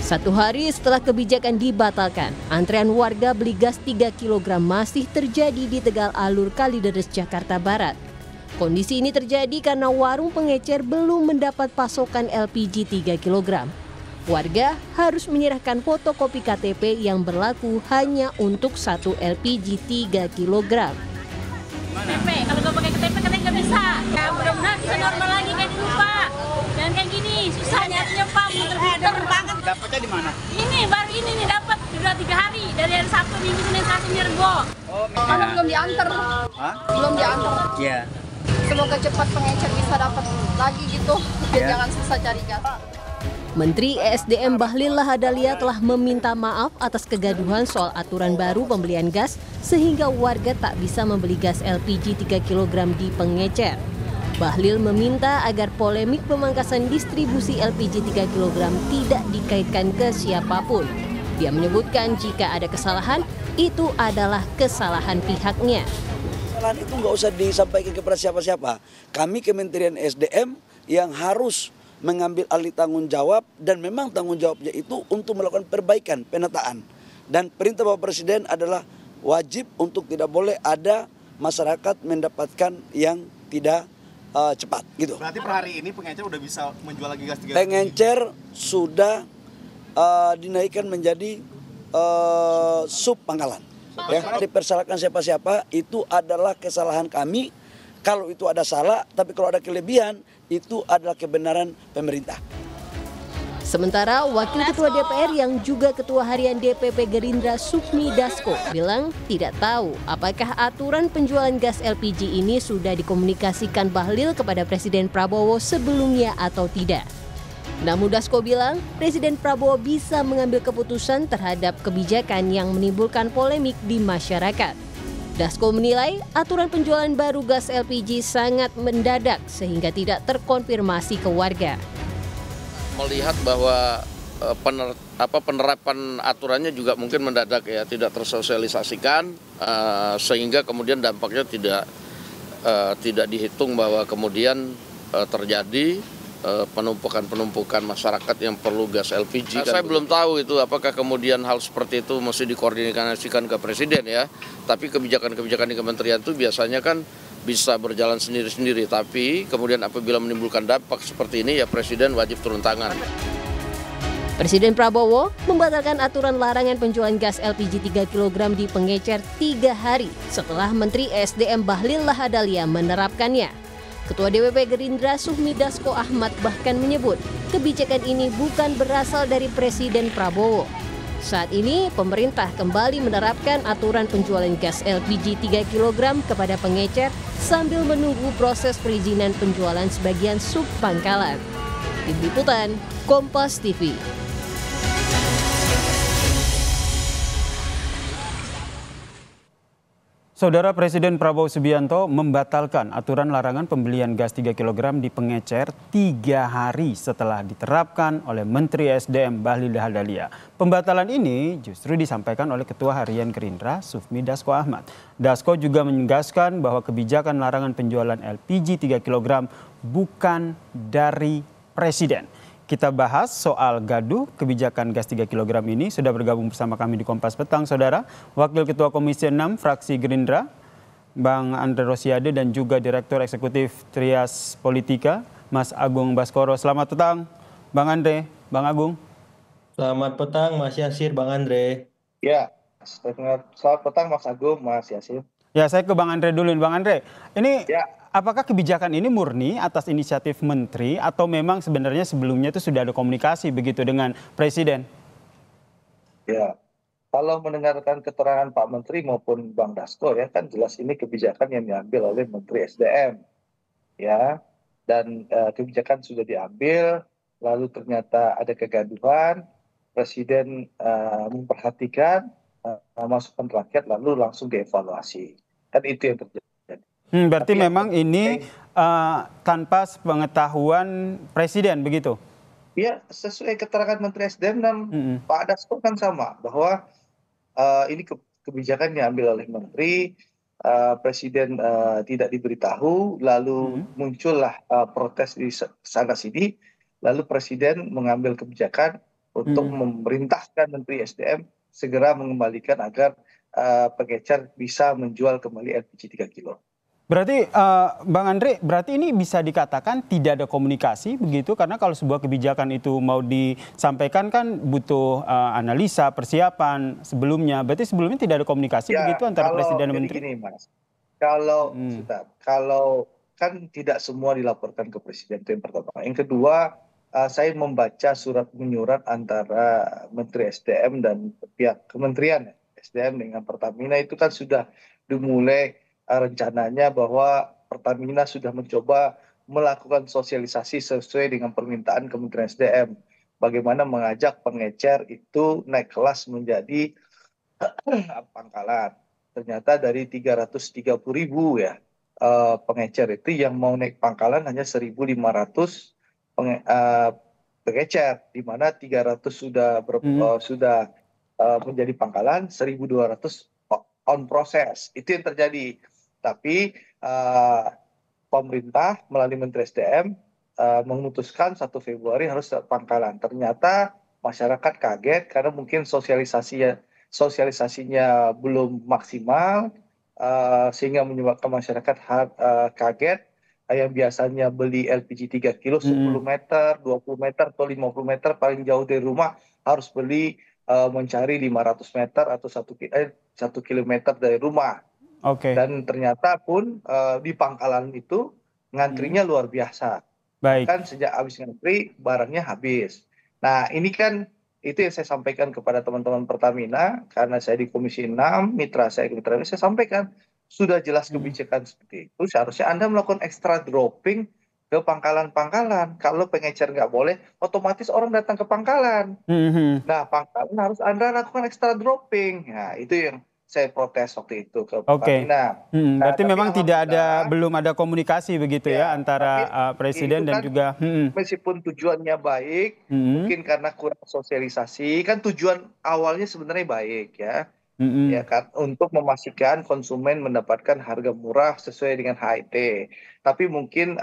Satu hari setelah kebijakan dibatalkan, antrean warga beli gas 3 kg masih terjadi di Tegal Alur Kalideres, Jakarta Barat. Kondisi ini terjadi karena warung pengecer belum mendapat pasokan LPG 3 kg. Warga harus menyerahkan fotokopi KTP yang berlaku hanya untuk 1 LPG 3 kg. KTP, kalau nggak pakai KTP katanya nggak bisa. Ya mudah-mudahan bisa normal lagi kayak dulu Pak. Dan kayak gini susah nyarinya Pak, muter-muter banget. Dapatnya di mana? Ini baru ini nih dapat sudah 3 hari dari hari Sabtu, Minggu, Senin, Selasa, Rabu. Karena belum diantar. Hah? Belum diantar. Iya. Semoga cepat pengecer bisa dapat lagi gitu, biar jangan susah cari gas. Menteri ESDM Bahlil Lahadalia telah meminta maaf atas kegaduhan soal aturan baru pembelian gas sehingga warga tak bisa membeli gas LPG 3 kg di pengecer. Bahlil meminta agar polemik pemangkasan distribusi LPG 3 kg tidak dikaitkan ke siapapun. Dia menyebutkan jika ada kesalahan, itu adalah kesalahan pihaknya. Kesalahan itu nggak usah disampaikan kepada siapa-siapa. Kami Kementerian SDM yang harus mengambil alih tanggung jawab dan memang tanggung jawabnya itu untuk melakukan perbaikan, penataan. Dan perintah Bapak Presiden adalah wajib untuk tidak boleh ada masyarakat mendapatkan yang tidak cepat gitu. Berarti per hari ini pengecer udah bisa menjual lagi gas 3 kg? Pengecer sudah dinaikkan menjadi sub pangkalan. Ya, dipersalahkan siapa-siapa itu adalah kesalahan kami. Kalau itu ada salah, tapi kalau ada kelebihan, itu adalah kebenaran pemerintah. Sementara Wakil Ketua DPR yang juga Ketua Harian DPP Gerindra Sufmi Dasko bilang tidak tahu apakah aturan penjualan gas LPG ini sudah dikomunikasikan Bahlil kepada Presiden Prabowo sebelumnya atau tidak. Namun Dasko bilang Presiden Prabowo bisa mengambil keputusan terhadap kebijakan yang menimbulkan polemik di masyarakat. Dasko menilai aturan penjualan baru gas LPG sangat mendadak sehingga tidak terkonfirmasi ke warga. Melihat bahwa penerapan aturannya juga mungkin mendadak ya, tidak tersosialisasikan sehingga kemudian dampaknya tidak dihitung bahwa kemudian terjadi penumpukan masyarakat yang perlu gas LPG. Saya belum tahu itu apakah kemudian hal seperti itu mesti dikoordinasikan ke Presiden ya. Tapi kebijakan-kebijakan di kementerian itu biasanya kan bisa berjalan sendiri-sendiri. Tapi kemudian apabila menimbulkan dampak seperti ini ya Presiden wajib turun tangan. Presiden Prabowo membatalkan aturan larangan penjualan gas LPG 3 kg di pengecer 3 hari setelah Menteri ESDM Bahlil Lahadalia menerapkannya. Ketua DPP Gerindra Sufmi Dasko Ahmad bahkan menyebut kebijakan ini bukan berasal dari Presiden Prabowo. Saat ini pemerintah kembali menerapkan aturan penjualan gas LPG 3 kg kepada pengecer sambil menunggu proses perizinan penjualan sebagian sub pangkalan. Tim Liputan Kompas TV. Saudara Presiden Prabowo Subianto membatalkan aturan larangan pembelian gas 3 kg di pengecer 3 hari setelah diterapkan oleh Menteri SDM Bahlil Lahadalia. Pembatalan ini justru disampaikan oleh Ketua Harian Gerindra Sufmi Dasko Ahmad. Dasko juga menegaskan bahwa kebijakan larangan penjualan LPG 3 kg bukan dari Presiden. Kita bahas soal gaduh kebijakan gas 3 kg ini. Sudah bergabung bersama kami di Kompas Petang, Saudara. Wakil Ketua Komisi 6 Fraksi Gerindra, Bang Andre Rosiade, dan juga Direktur Eksekutif Trias Politika, Mas Agung Baskoro. Selamat petang, Bang Andre, Bang Agung. Selamat petang, Mas Yasir, Bang Andre. Ya, selamat petang Mas Agung, Mas Yasir. Ya, saya ke Bang Andre dulu. Bang Andre, ini Ya. apakah kebijakan ini murni atas inisiatif Menteri atau memang sebenarnya sebelumnya itu sudah ada komunikasi begitu dengan Presiden? Ya, kalau mendengarkan keterangan Pak Menteri maupun Bang Dasko ya kan jelas ini kebijakan yang diambil oleh Menteri SDM. Ya, dan kebijakan sudah diambil, lalu ternyata ada kegaduhan, Presiden memperhatikan masukan rakyat lalu langsung dievaluasi. Kan itu yang terjadi. Berarti memang ini tanpa pengetahuan Presiden begitu? Ya, sesuai keterangan Menteri SDM dan Pak Dasko kan sama, bahwa ini kebijakan diambil oleh Menteri, Presiden tidak diberitahu, lalu muncullah protes di sana sini, lalu Presiden mengambil kebijakan untuk memerintahkan Menteri SDM segera mengembalikan agar pengecer bisa menjual kembali LPG 3 kilo. Berarti Bang Andre, berarti ini bisa dikatakan tidak ada komunikasi begitu, karena kalau sebuah kebijakan itu mau disampaikan kan butuh analisa, persiapan sebelumnya. Berarti sebelumnya tidak ada komunikasi begitu antara Presiden dan Menteri? Gini, Mas. Kalau kan tidak semua dilaporkan ke Presiden, itu yang pertama. Yang kedua, saya membaca surat menyurat antara Menteri SDM dan pihak Kementerian SDM dengan Pertamina itu kan sudah dimulai rencananya bahwa Pertamina sudah mencoba melakukan sosialisasi sesuai dengan permintaan Kementerian SDM. Bagaimana mengajak pengecer itu naik kelas menjadi pangkalan. Ternyata dari 330.000 ya pengecer itu yang mau naik pangkalan hanya 1.500 pengecer, di mana 300 sudah menjadi pangkalan, 1.200 on proses. Itu yang terjadi. Tapi pemerintah melalui Menteri SDM memutuskan 1 Februari harus pangkalan. Ternyata masyarakat kaget karena mungkin sosialisasinya belum maksimal, sehingga menyebabkan masyarakat kaget. Yang biasanya beli LPG 3 kilo 10 meter, 20 meter, atau 50 meter paling jauh dari rumah harus beli mencari 500 meter atau 1 kilometer dari rumah. Dan ternyata pun di pangkalan itu ngantrinya luar biasa. Bahkan sejak habis ngantri barangnya habis. Nah ini kan itu yang saya sampaikan kepada teman-teman Pertamina, karena saya di Komisi 6, mitra saya sampaikan sudah jelas kebijakan seperti itu. Seharusnya Anda melakukan extra dropping ke pangkalan-pangkalan. Kalau pengecer nggak boleh, otomatis orang datang ke pangkalan. Nah pangkalan harus Anda lakukan extra dropping. Nah itu yang saya protes waktu itu ke Pertamina. Berarti memang belum ada komunikasi begitu ya antara Presiden dan juga. Meskipun tujuannya baik, mungkin karena kurang sosialisasi. Kan tujuan awalnya sebenarnya baik ya. Ya kan, untuk memastikan konsumen mendapatkan harga murah sesuai dengan HIT. Tapi mungkin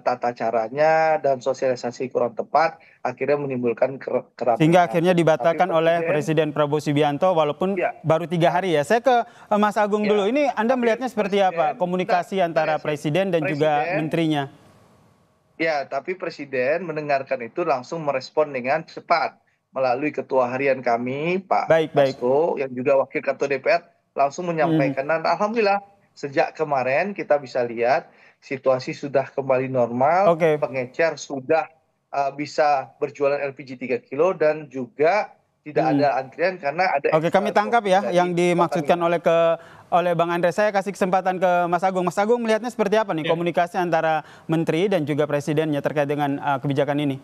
tata caranya dan sosialisasi kurang tepat, akhirnya menimbulkan keramaian. Sehingga akhirnya dibatalkan oleh Presiden Prabowo Subianto walaupun baru 3 hari ya. Saya ke Mas Agung dulu. Ini Anda melihatnya seperti apa komunikasi antara Presiden dan juga menterinya? Ya, tapi Presiden mendengarkan itu langsung merespon dengan cepat. Melalui ketua harian kami, Pak Dasko, yang juga wakil ketua DPR, langsung menyampaikan. Dan alhamdulillah, sejak kemarin kita bisa lihat situasi sudah kembali normal, pengecer sudah bisa berjualan LPG 3 kilo dan juga tidak ada antrian karena ada. Kami tangkap ya yang dimaksudkan oleh Bang Andre. Saya kasih kesempatan ke Mas Agung. Mas Agung melihatnya seperti apa nih komunikasi antara Menteri dan juga Presidennya terkait dengan kebijakan ini?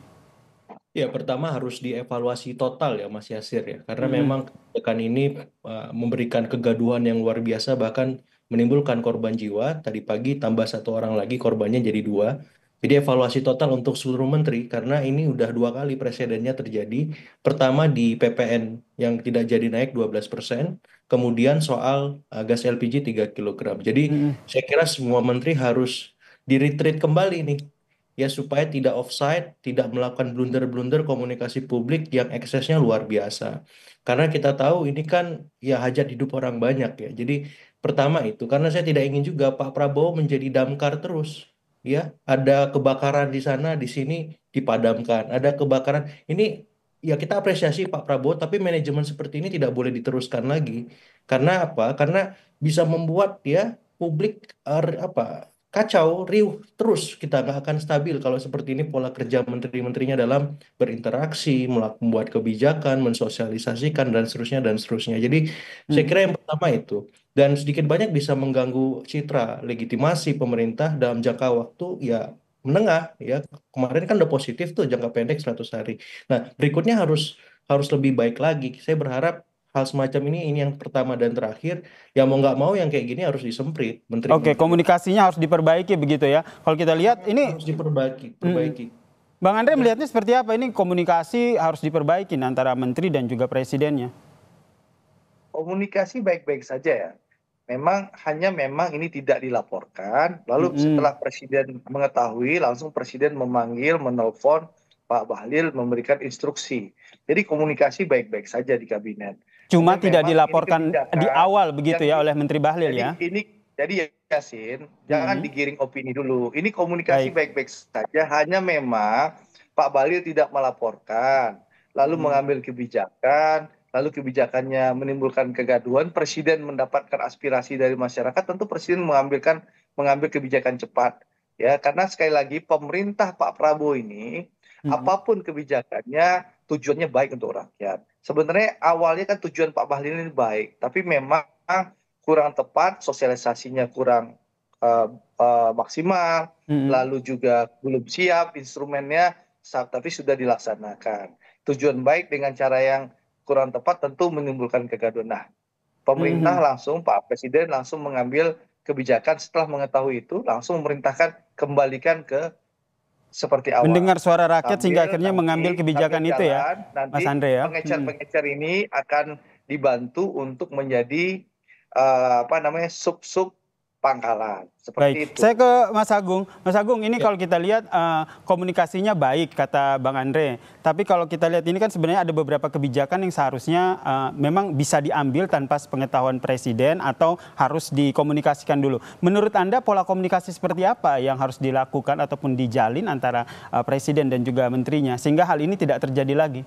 Ya, pertama harus dievaluasi total ya Mas Yasir ya. Karena memang kebijakan ini memberikan kegaduhan yang luar biasa, bahkan menimbulkan korban jiwa. Tadi pagi tambah 1 orang lagi, korbannya jadi 2. Jadi evaluasi total untuk seluruh menteri, karena ini udah 2 kali presidennya terjadi. Pertama di PPN yang tidak jadi naik 12%, kemudian soal gas LPG 3 kg. Jadi saya kira semua menteri harus di-retreat kembali nih. Ya supaya tidak offside, tidak melakukan blunder-blunder komunikasi publik yang eksesnya luar biasa. Karena kita tahu ini kan ya hajat hidup orang banyak ya. Jadi pertama itu, karena saya tidak ingin juga Pak Prabowo menjadi damkar terus. Ya, ada kebakaran di sana, di sini dipadamkan. Ada kebakaran. Ini ya kita apresiasi Pak Prabowo, tapi manajemen seperti ini tidak boleh diteruskan lagi. Karena apa? Karena bisa membuat ya publik kacau, riuh terus, kita nggak akan stabil kalau seperti ini pola kerja menteri-menterinya dalam berinteraksi, membuat kebijakan, mensosialisasikan, dan seterusnya, dan seterusnya. Jadi saya kira yang pertama itu. Dan sedikit banyak bisa mengganggu citra legitimasi pemerintah dalam jangka waktu ya menengah. Ya kemarin kan udah positif tuh jangka pendek 100 hari. Nah berikutnya harus lebih baik lagi. Saya berharap hal semacam ini yang pertama dan terakhir, yang mau nggak mau yang kayak gini harus disemprit. Komunikasinya harus diperbaiki begitu ya. Kalau kita lihat ini harus diperbaiki. Bang Andre melihatnya seperti apa ini komunikasi harus diperbaiki antara menteri dan juga presidennya? Komunikasi baik-baik saja ya. Memang ini tidak dilaporkan. Lalu setelah presiden mengetahui, langsung presiden menelpon Pak Bahlil memberikan instruksi. Jadi komunikasi baik-baik saja di kabinet. Cuma Tapi tidak memang ini dilaporkan kebijakan di awal begitu yang ya oleh Menteri Bahlil ya. Jadi Yasin, jangan digiring opini dulu. Ini komunikasi Baik. baik-baik saja, hanya memang Pak Bahlil tidak melaporkan, lalu mengambil kebijakan, lalu kebijakannya menimbulkan kegaduhan, Presiden mendapatkan aspirasi dari masyarakat, tentu Presiden mengambil kebijakan cepat. Ya, karena sekali lagi pemerintah Pak Prabowo ini apapun kebijakannya tujuannya baik untuk rakyat. Sebenarnya awalnya kan tujuan Pak Bahlil ini baik, tapi memang kurang tepat, sosialisasinya kurang maksimal, lalu juga belum siap instrumennya, tapi sudah dilaksanakan. Tujuan baik dengan cara yang kurang tepat tentu menimbulkan kegaduhan. Nah, pemerintah langsung, Pak Presiden langsung mengambil kebijakan setelah mengetahui itu, langsung memerintahkan kembalikan ke seperti awal. Mendengar suara rakyat sehingga akhirnya mengambil kebijakan itu ya, Mas Andre ya. Pengecer-pengecer ini akan dibantu untuk menjadi sub-sub pangkalan. Seperti itu. Saya ke Mas Agung. Mas Agung, ini kalau kita lihat komunikasinya baik kata Bang Andre. Tapi kalau kita lihat ini kan sebenarnya ada beberapa kebijakan yang seharusnya memang bisa diambil tanpa sepengetahuan Presiden atau harus dikomunikasikan dulu. Menurut Anda pola komunikasi seperti apa yang harus dilakukan ataupun dijalin antara Presiden dan juga menterinya sehingga hal ini tidak terjadi lagi?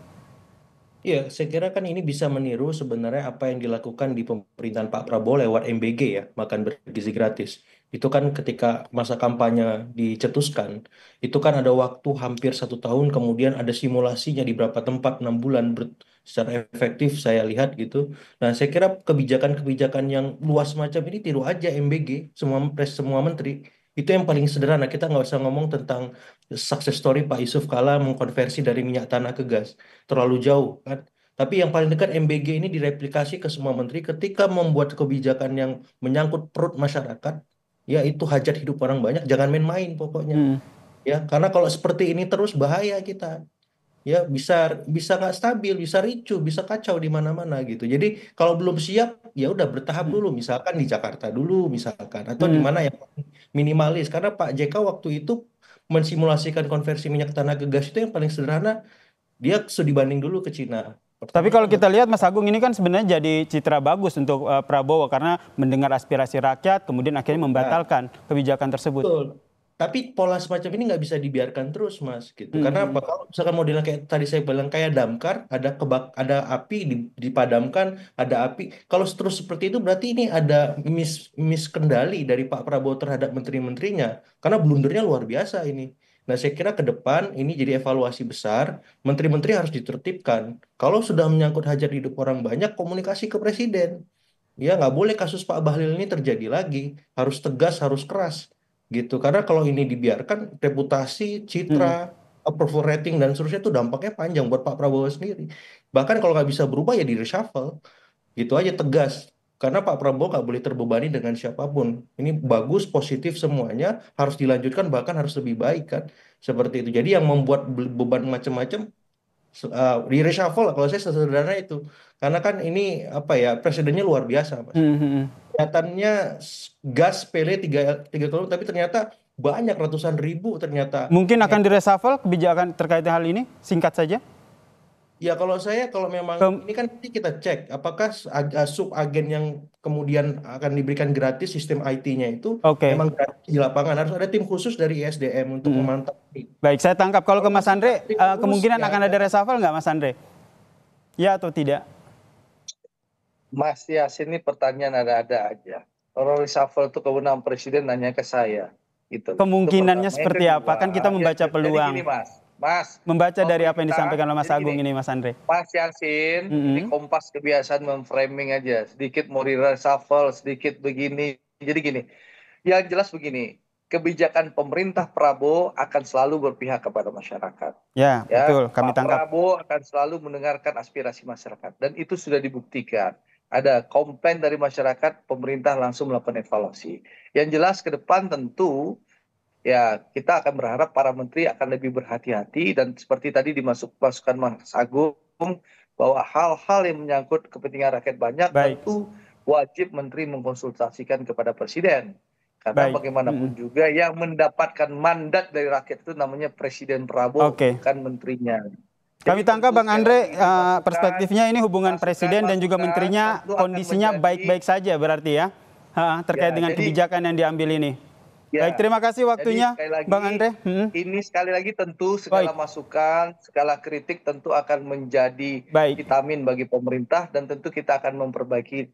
Iya, saya kira kan ini bisa meniru sebenarnya apa yang dilakukan di pemerintahan Pak Prabowo lewat MBG ya, makan bergizi gratis. Itu kan ketika masa kampanye dicetuskan, itu kan ada waktu hampir 1 tahun, kemudian ada simulasinya di beberapa tempat 6 bulan secara efektif saya lihat gitu. Nah, saya kira kebijakan-kebijakan yang luas macam ini tiru aja MBG, semua menteri. Itu yang paling sederhana, kita nggak usah ngomong tentang success story Pak Yusuf Kala mengkonversi dari minyak tanah ke gas. Terlalu jauh kan. Tapi yang paling dekat MBG ini direplikasi ke semua menteri ketika membuat kebijakan yang menyangkut perut masyarakat, ya itu hajat hidup orang banyak, jangan main-main pokoknya. Ya, karena kalau seperti ini terus bahaya kita. Ya bisa nggak stabil, bisa ricuh, bisa kacau di mana-mana gitu. Jadi kalau belum siap ya udah bertahap dulu, misalkan di Jakarta dulu misalkan, atau di mana yang minimalis. Karena Pak JK waktu itu mensimulasikan konversi minyak tanah ke gas itu yang paling sederhana, dia studi banding dulu ke Cina. Tapi kalau kita lihat Mas Agung ini kan sebenarnya jadi citra bagus untuk Prabowo karena mendengar aspirasi rakyat kemudian akhirnya membatalkan kebijakan tersebut. Betul. Tapi pola semacam ini nggak bisa dibiarkan terus, Mas, gitu. Karena apa? Kalau misalkan modelnya kayak tadi saya bilang kayak damkar, ada api dipadamkan, ada api. Kalau terus seperti itu berarti ini ada miskendali dari Pak Prabowo terhadap menteri-menterinya. Karena blundernya luar biasa ini. Nah, saya kira ke depan ini jadi evaluasi besar. Menteri-menteri harus ditertibkan. Kalau sudah menyangkut hajat hidup orang banyak, komunikasi ke Presiden. Ya, nggak boleh kasus Pak Bahlil ini terjadi lagi. Harus tegas, harus keras. Gitu, karena kalau ini dibiarkan reputasi, citra, approval rating dan seterusnya itu dampaknya panjang buat Pak Prabowo sendiri. Bahkan kalau nggak bisa berubah ya di reshuffle, gitu aja tegas. Karena Pak Prabowo nggak boleh terbebani dengan siapapun. Ini bagus, positif semuanya, harus dilanjutkan bahkan harus lebih baik kan, seperti itu. Jadi yang membuat beban macam-macam di reshuffle kalau saya sesederhana itu, karena kan ini apa ya presidennya luar biasa, Mas. Kelihatannya gas pele 3 kilo, tapi ternyata banyak ratusan ribu ternyata. Mungkin akan direshuffle kebijakan terkait hal ini, singkat saja. Ya kalau memang ini kan nanti kita cek apakah sub agen yang kemudian akan diberikan gratis sistem IT-nya itu memang gratis di lapangan, harus ada tim khusus dari ISDM untuk memantau. Baik, saya tangkap kalau ke Mas Andre kemungkinan akan ada reshuffle nggak Mas Andre? Ya atau tidak? Mas Yasin, ini pertanyaan ada-ada aja. Kalau reshuffle itu kewenangan Presiden, nanya ke saya. Gitu. Kemungkinannya seperti apa? Kan kita membaca peluang. Jadi gini, Mas. Membaca dari apa yang disampaikan oleh Mas Agung ini, Mas Andre. Mas Yasin, ini Kompas kebiasaan memframing aja. Sedikit mau reshuffle, sedikit begini. Jadi gini, yang jelas begini. Kebijakan pemerintah Prabowo akan selalu berpihak kepada masyarakat. Ya, betul. Kami tangkap. Prabowo akan selalu mendengarkan aspirasi masyarakat. Dan itu sudah dibuktikan. Ada komplain dari masyarakat, pemerintah langsung melakukan evaluasi. Yang jelas ke depan tentu ya kita akan berharap para menteri akan lebih berhati-hati dan seperti tadi dimasukkan Mas Agung bahwa hal-hal yang menyangkut kepentingan rakyat banyak tentu wajib menteri mengkonsultasikan kepada Presiden. Karena Baik. bagaimanapun juga yang mendapatkan mandat dari rakyat itu namanya Presiden Prabowo, Oke. bukan menterinya. Kami Jadi tangkap tentu Bang Andre, sekali lagi masukan, perspektifnya ini hubungan presiden dan juga menterinya tentu akan kondisinya menjadi- baik-baik saja berarti ya, terkait Ya, dengan jadi- kebijakan yang diambil ini. Ya, Baik, terima kasih waktunya jadi sekali lagi, Bang Andre. Ini sekali lagi tentu segala Baik. masukan, segala kritik tentu akan menjadi Baik. vitamin bagi pemerintah dan tentu kita akan memperbaiki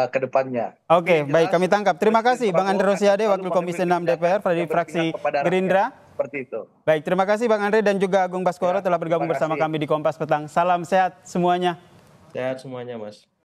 ke depannya. Oke, Tapi baik, jelas, kami tangkap. Terima Presiden kasih Bang Andre Prabowo Rosiade, akan Wakil selalu Komisi mengambil 6 DPR dari kebijakan fraksi yang berpihak kepada Gerindra. rakyat. Seperti itu. Baik, terima kasih Bang Andre dan juga Agung Baskoro Ya, telah bergabung terima bersama kasih. kami di Kompas Petang. Salam sehat semuanya. Sehat semuanya, Mas.